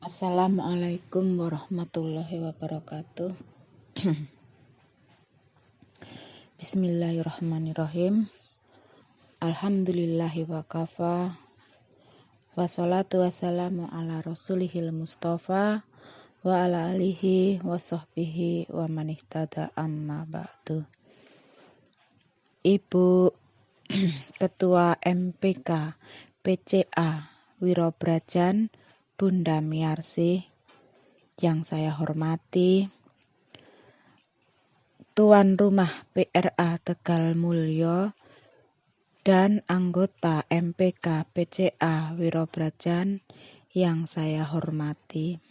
Assalamualaikum warahmatullahi wabarakatuh. Bismillahirrahmanirrahim. Alhamdulillahi wa kafa. Wassalatu wassalamu ala rasulihil mustafa wa ala alihi wa sahbihi wa man ihtada amma ba'du. Ibu Ketua MPK PCA Wirobrajan Bunda Miarsih yang saya hormati, Tuan Rumah PRA Tegal Mulyo dan anggota MPK PCA Wirobrajan yang saya hormati.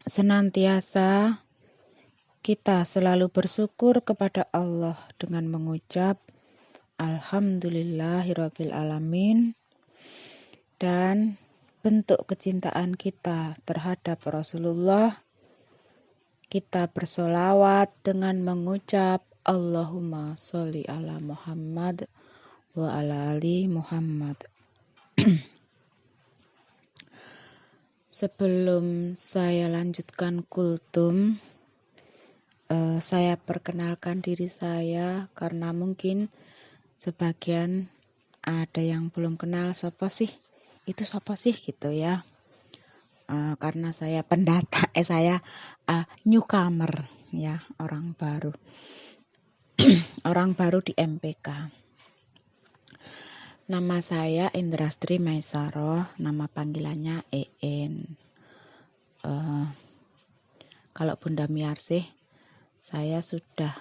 Senantiasa kita selalu bersyukur kepada Allah dengan mengucap Alhamdulillahirabbil alamin. Dan bentuk kecintaan kita terhadap Rasulullah, kita bersolawat dengan mengucap Allahumma sholli ala Muhammad wa ala ali Muhammad. Sebelum saya lanjutkan kultum, saya perkenalkan diri saya karena mungkin sebagian ada yang belum kenal siapa sih gitu ya. Karena saya pendata, saya newcomer ya, orang baru. Orang baru di MPK. Nama saya Indrastri Maisaroh, nama panggilannya EN. Kalau Bunda Miarsih saya sudah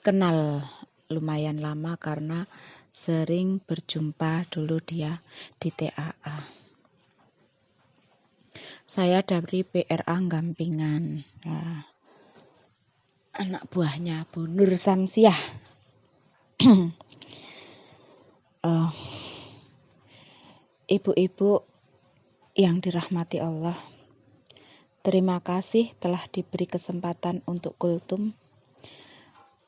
kenal lumayan lama karena sering berjumpa dulu dia di TAA. Saya dari PRA Gampingan, anak buahnya Bu Nur Samsiah. Ibu-ibu yang dirahmati Allah, terima kasih telah diberi kesempatan untuk kultum,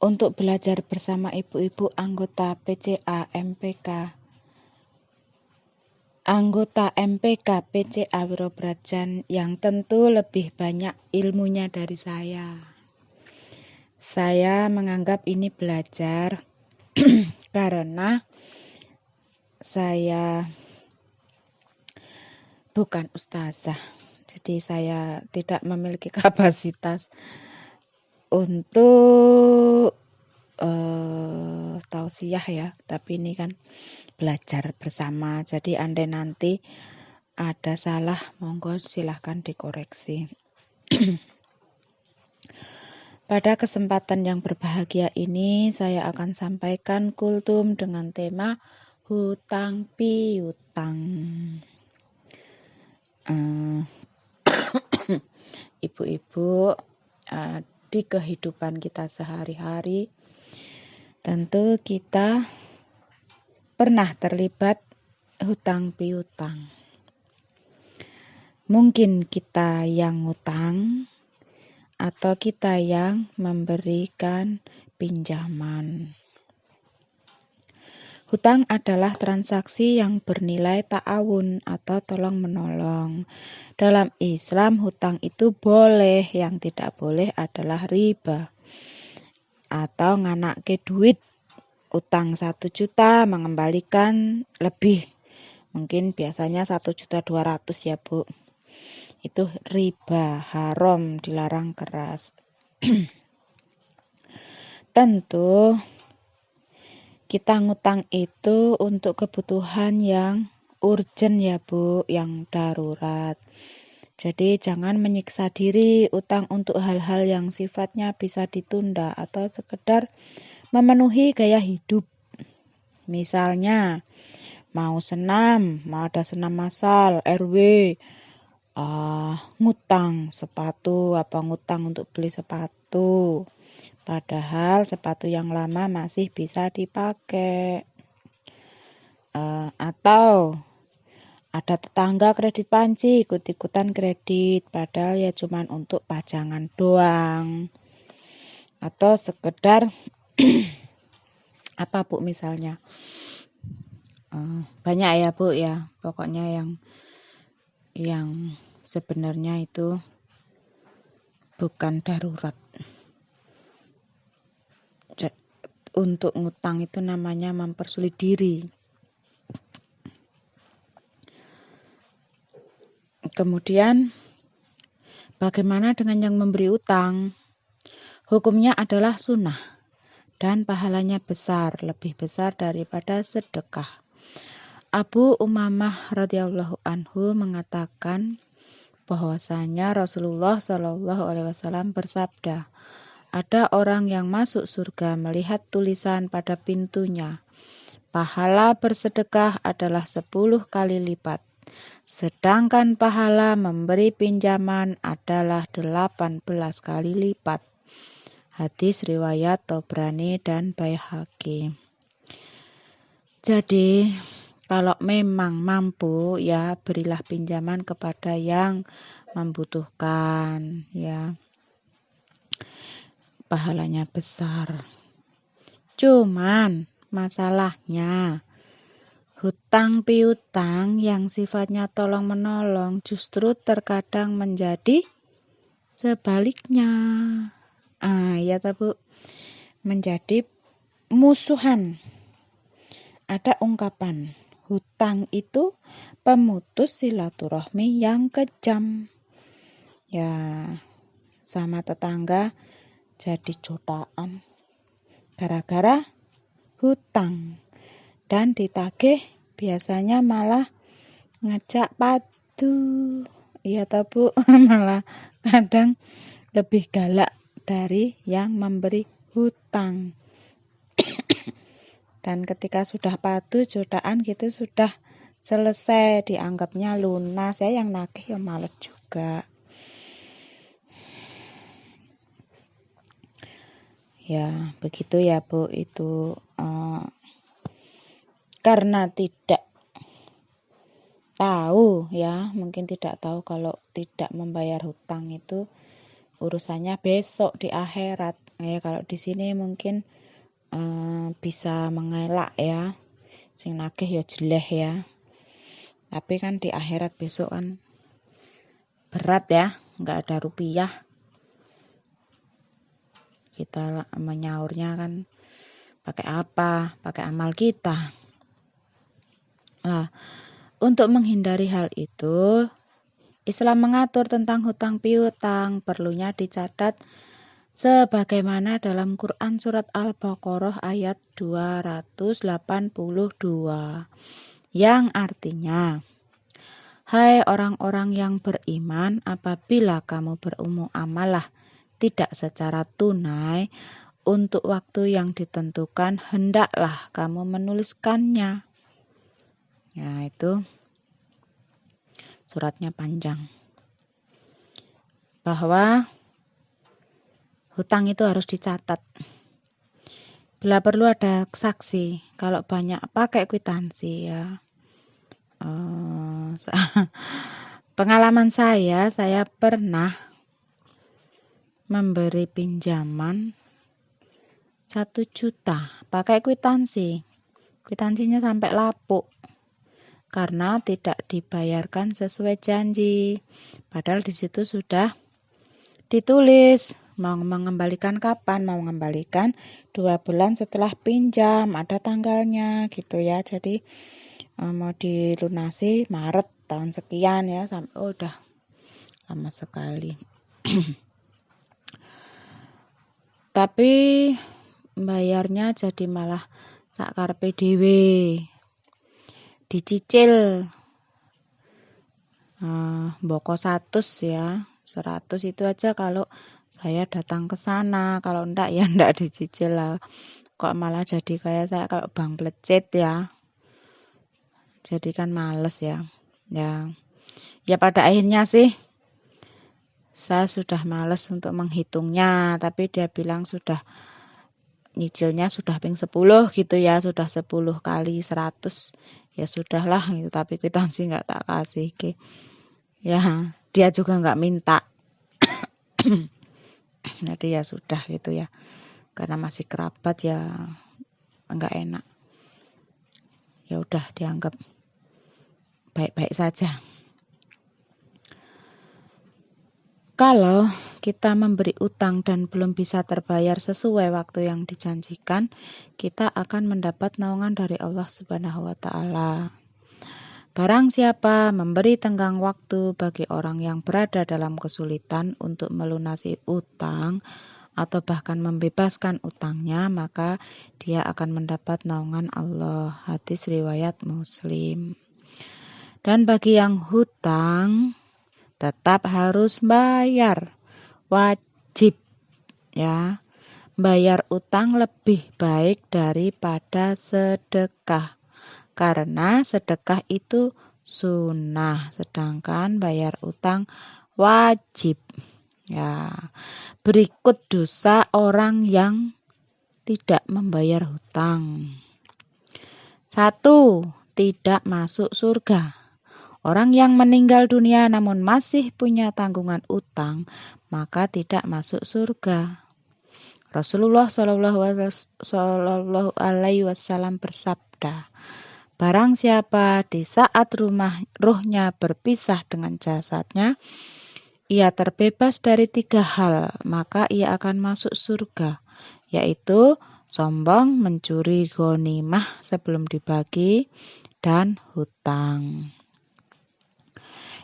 untuk belajar bersama ibu-ibu anggota PCA MPK. Anggota MPK PCA Wirobrajan yang tentu lebih banyak ilmunya dari saya. Saya menganggap ini belajar karena saya bukan ustazah. Jadi saya tidak memiliki kapasitas untuk tausiah ya, tapi ini kan belajar bersama. Jadi andai nanti ada salah, monggo silahkan dikoreksi. Pada kesempatan yang berbahagia ini saya akan sampaikan kultum dengan tema hutang piutang. Ibu-ibu, di kehidupan kita sehari-hari tentu kita pernah terlibat hutang piutang. Mungkin kita yang ngutang atau kita yang memberikan pinjaman. Hutang adalah transaksi yang bernilai ta'awun atau tolong-menolong. Dalam Islam hutang itu boleh, yang tidak boleh adalah riba. Atau nganakke duit, utang 1 juta mengembalikan lebih. Mungkin biasanya 1.200.000 ya Bu. Itu riba, haram, dilarang keras. Tentu kita ngutang itu untuk kebutuhan yang urgent ya Bu, yang darurat. Jadi jangan menyiksa diri utang untuk hal-hal yang sifatnya bisa ditunda atau sekedar memenuhi gaya hidup. Misalnya mau ada senam massal RW, ngutang sepatu, ngutang untuk beli sepatu. Padahal sepatu yang lama masih bisa dipakai. Atau ada tetangga kredit panci, ikut-ikutan kredit, padahal ya cuman untuk pajangan doang. Atau sekedar apa Bu misalnya, banyak ya Bu ya, pokoknya yang yang sebenarnya itu bukan darurat. Untuk ngutang itu namanya mempersulit diri. Kemudian bagaimana dengan yang memberi utang? Hukumnya adalah sunnah dan pahalanya besar, lebih besar daripada sedekah. Abu Umamah radhiyallahu anhu mengatakan bahwasanya Rasulullah Shallallahu alaihi wasallam bersabda, ada orang yang masuk surga melihat tulisan pada pintunya, pahala bersedekah adalah 10 kali lipat, sedangkan pahala memberi pinjaman adalah 18 kali lipat. Hadis riwayat Tobrani dan Baihaqi. Jadi kalau memang mampu ya berilah pinjaman kepada yang membutuhkan ya. Pahalanya besar. Cuman masalahnya hutang piutang yang sifatnya tolong menolong justru terkadang menjadi sebaliknya. Ya Bu, menjadi musuhan. Ada ungkapan, hutang itu pemutus silaturahmi yang kejam. Ya, sama tetangga jadi jotaan gara-gara hutang. Dan ditagih biasanya malah ngajak padu. Iya toh Bu, malah kadang lebih galak dari yang memberi hutang. Dan ketika sudah padu jotaan gitu sudah selesai, dianggapnya lunas ya, yang nagih ya males juga. Ya begitu ya Bu, itu karena tidak tahu ya, mungkin tidak tahu kalau tidak membayar hutang itu urusannya besok di akhirat. Ya kalau di sini mungkin bisa mengelak ya, sing nagih ya jeleh ya. Tapi kan di akhirat besok kan berat ya, nggak ada rupiah. Kita menyaurnya kan pakai apa? Pakai amal kita. Nah, untuk menghindari hal itu, Islam mengatur tentang hutang piutang, perlunya dicatat sebagaimana dalam Quran surat Al-Baqarah ayat 282 yang artinya, hai orang-orang yang beriman, apabila kamu bermuamalah tidak secara tunai untuk waktu yang ditentukan, hendaklah kamu menuliskannya. Ya itu suratnya panjang. Bahwa hutang itu harus dicatat. Bila perlu ada saksi, kalau banyak pakai kwitansi ya. Pengalaman saya pernah memberi pinjaman 1 juta pakai kwitansi. Kwitansinya sampai lapuk karena tidak dibayarkan sesuai janji. Padahal di situ sudah ditulis mau mengembalikan kapan, mau mengembalikan 2 bulan setelah pinjam, ada tanggalnya gitu ya. Jadi mau dilunasi Maret tahun sekian ya, sampai udah lama sekali. Tapi bayarnya jadi malah sakarepe dhewe. Dicicil mboko 100 ya. 100 itu aja kalau saya datang ke sana, kalau enggak ya enggak dicicil lah. Kok malah jadi kayak saya kayak bank plecet ya. Jadi kan males ya. Ya pada akhirnya sih saya sudah males untuk menghitungnya, tapi dia bilang sudah nyicilnya sudah ping 10 gitu ya, sudah 10 kali 100. Ya sudahlah gitu, tapi kwitansi enggak tak kasih ke. Ya, dia juga enggak minta. Jadi ya sudah gitu ya. Karena masih kerabat ya enggak enak. Ya udah dianggap baik-baik saja. Kalau kita memberi utang dan belum bisa terbayar sesuai waktu yang dijanjikan, kita akan mendapat naungan dari Allah Subhanahu wa taala. Barang siapa memberi tenggang waktu bagi orang yang berada dalam kesulitan untuk melunasi utang atau bahkan membebaskan utangnya, maka dia akan mendapat naungan Allah. Hadis riwayat Muslim. Dan bagi yang hutang tetap harus bayar, wajib ya. Bayar utang lebih baik daripada sedekah. Karena sedekah itu sunnah, sedangkan bayar utang wajib. Ya, berikut dosa orang yang tidak membayar hutang. 1. Tidak masuk surga. Orang yang meninggal dunia namun masih punya tanggungan utang, maka tidak masuk surga. Rasulullah Shallallahu Alaihi Wasallam bersabda, barang siapa di saat ruhnya berpisah dengan jasadnya, ia terbebas dari 3 hal, maka ia akan masuk surga, yaitu sombong, mencuri ghanimah sebelum dibagi, dan hutang.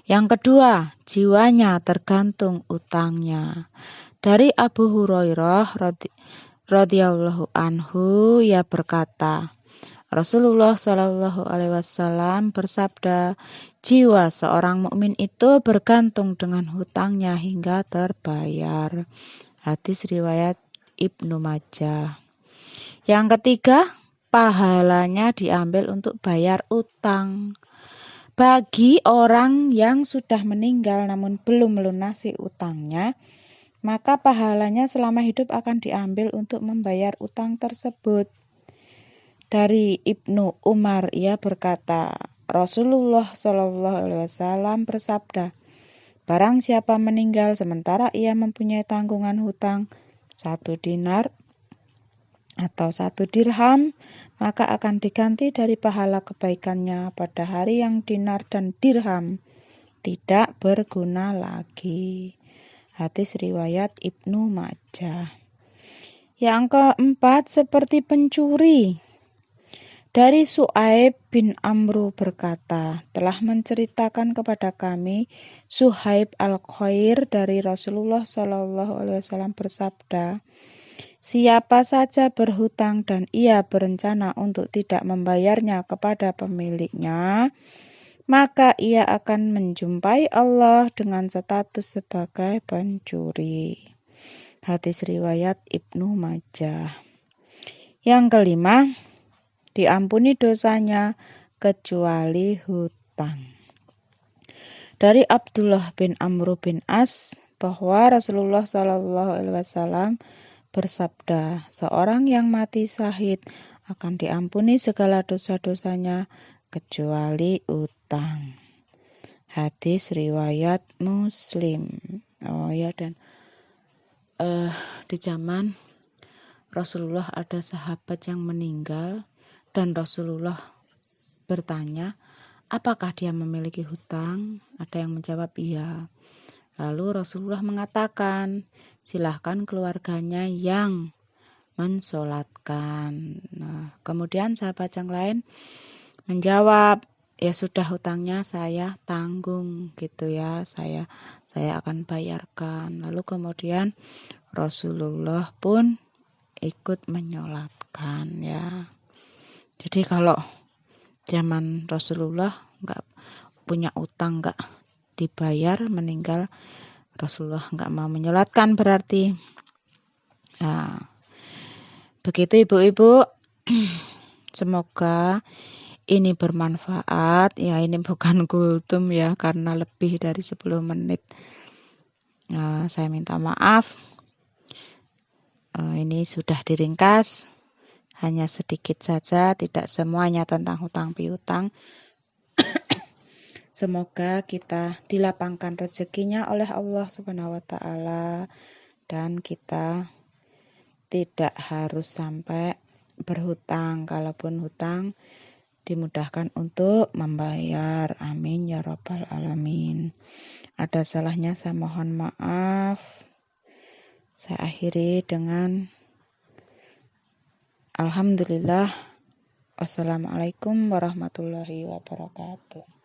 Yang kedua, jiwanya tergantung utangnya. Dari Abu Hurairah radhiyallahu anhu, ia berkata, Rasulullah Shallallahu Alaihi Wasallam bersabda, jiwa seorang mukmin itu bergantung dengan hutangnya hingga terbayar. Hadis riwayat Ibnu Majah. Yang ketiga, pahalanya diambil untuk bayar utang. Bagi orang yang sudah meninggal namun belum melunasi utangnya, maka pahalanya selama hidup akan diambil untuk membayar utang tersebut. Dari Ibnu Umar, ia berkata, Rasulullah Shallallahu Alaihi Wasallam bersabda, barang siapa meninggal sementara ia mempunyai tanggungan hutang 1 dinar atau 1 dirham, maka akan diganti dari pahala kebaikannya pada hari yang dinar dan dirham tidak berguna lagi. Hadis riwayat Ibnu Majah. Yang keempat, seperti pencuri. Dari Su'aib bin Amru berkata, telah menceritakan kepada kami Suhaib al-Khair dari Rasulullah SAW bersabda, siapa saja berhutang dan ia berencana untuk tidak membayarnya kepada pemiliknya, maka ia akan menjumpai Allah dengan status sebagai pencuri. Hadis riwayat Ibnu Majah. Yang kelima, diampuni dosanya kecuali hutang. Dari Abdullah bin Amr bin As bahwa Rasulullah SAW bersabda, seorang yang mati syahid akan diampuni segala dosa-dosanya kecuali utang. Hadis riwayat Muslim. Oh ya, dan di zaman Rasulullah ada sahabat yang meninggal dan Rasulullah bertanya, apakah dia memiliki hutang? Ada yang menjawab iya. Lalu Rasulullah mengatakan, silahkan keluarganya yang mensolatkan. Nah, kemudian sahabat yang lain menjawab, ya sudah, hutangnya saya tanggung gitu ya, saya akan bayarkan. Lalu kemudian Rasulullah pun ikut menyolatkan ya. Jadi kalau zaman Rasulullah nggak punya utang, nggak dibayar, meninggal, Rasulullah nggak mau menyolatkan berarti. Nah, begitu ibu-ibu. Semoga ini bermanfaat. Ya, ini bukan kultum ya, karena lebih dari 10 menit. Saya minta maaf. Ini sudah diringkas. Hanya sedikit saja, tidak semuanya tentang hutang piutang. Semoga kita dilapangkan rezekinya oleh Allah Subhanahu wa taala dan kita tidak harus sampai berhutang. Kalaupun hutang dimudahkan untuk membayar. Amin ya rabbal alamin. Ada salahnya saya mohon maaf. Saya akhiri dengan alhamdulillah. Wassalamualaikum warahmatullahi wabarakatuh.